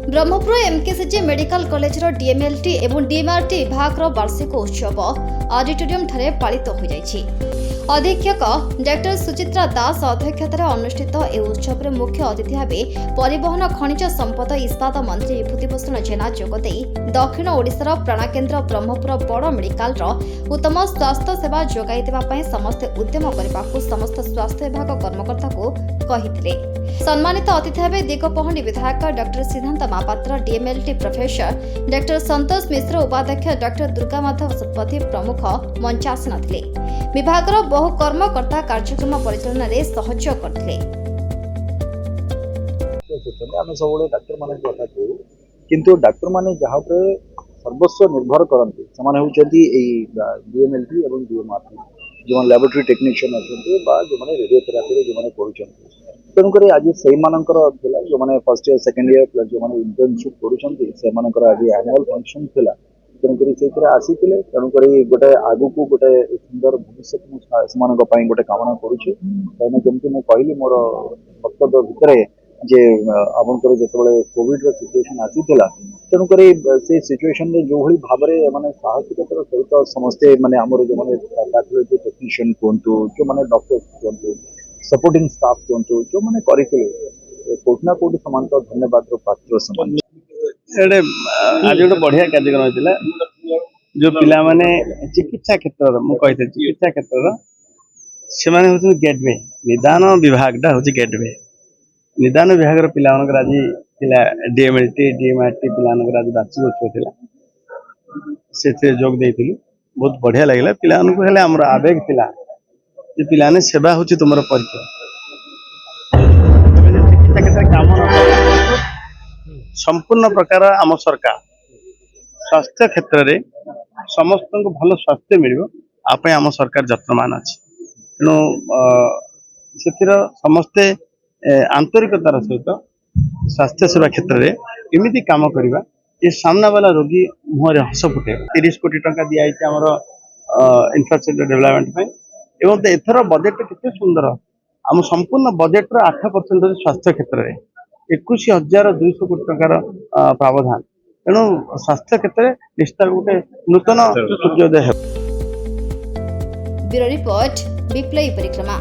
Brahmapur MKCG medical college DMLT एवं DMRT विभाग वार्षिक उत्सव ऑडिटोरियम ठारे पालित हो जाइछि। अधीक्षक डॉक्टर सुचित्रा दास अध्यक्षतार अनुष्ठित ए उत्सव में मुख्य अतिथि भावे परिवहन खनिज संपद इस्पात मंत्री विभूतिभूषण जेना जोगदे दक्षिण ओडिशार प्राणकेन्द्र ब्रह्मपुर बड़ मेडिकल उत्तम स्वास्थ्य सेवा जोगाई देवा समस्ते उद्यम करने समस्त स्वास्थ्य विभाग कर्मकर्ता को कहिथिले। सम्मानित अतिथि भावे दिगपहंडी विधायक डॉक्टर सिद्धांत महापात्र, डीएमएलटी प्रोफेसर डॉक्टर संतोष मिश्र, उपाध्यक्ष डॉक्टर दुर्गामाधव सतपथी प्रमुख मंचासन थे। विभाग बहु कर्मकर्ता कार्यक्रम परिचालन में सहयोग करते। आम सब डाक्तर मान कथा कहू किंतु डाक्तर मान जहाँ सर्वस्व निर्भर करती से डीएमएलटी और डीएमआरटी जो लैबोरेटरी टेक्नीशियन अच्छा जो रेडियोथेरापी जो कर तेणुक आज से जो मैंने first year second year plus जो मैंने इंटर्नशिप कर आज एनुअल फंक्शन था तेणुक से आसी तेणुक गोटे आगु को गोटे सुंदर भविष्य से गोटे कामना करुँच कहीं जमी मुझे कहली मोर वक्तव्य भितर जे आपंकर जो कोविड सिचुएशन आसीला तेणुक से सिचुएशन जो भाव में साहसिकतार सहित समस्ते माने आमर जो मैंने पैथोलॉजी टेक्नीशियन कहतु जो मैंने डॉक्टर कहतु सपोर्टिंग स्टाफ कहतु जो मैंने करते कोटना कोटी सामान धन्यवाद पात्र समान आज गोटे बढ़िया कार्यक्रम होता जो पिला माने चिकित्सा क्षेत्र मुझे चिकित्सा क्षेत्र से हूँ गेटवे निदान विभाग हूँ गेटवे निदान विभाग पिला आज डीएमएलटी डीएमआरटी पिला आज वार्षिक उत्सव से जोग देती बहुत बढ़िया लगे पिला आमर आवेग थिला जे पिला ने सेवा हूँ तुम परिचय चिकित्सा क्षेत्र काम संपूर्ण प्रकार आम सरकार स्वास्थ्य क्षेत्र में समस्त को भल स्वास्थ्य मिल आम सरकार जत्नमान अच्छी तेणु से समस्ते आंतरिकतार सहित स्वास्थ्य सेवा क्षेत्र में एमती कम करवा ये सामना वाला रोगी मुहर हस फुटे 30 कोटी टंका दिखाई आम इंफ्रास्ट्रक्चर डेवलपमेंट एवं एथर बजेट केते सुंदर आम संपूर्ण बजेट 8% स्वास्थ्य क्षेत्र में 21,200 कोटी टंकार प्रावधान तेणु स्वास्थ्य क्षेत्र में निश्चित गोटे नूतन सूर्योदय है। ब्यूरो रिपोर्ट विप्लवी परिक्रमा।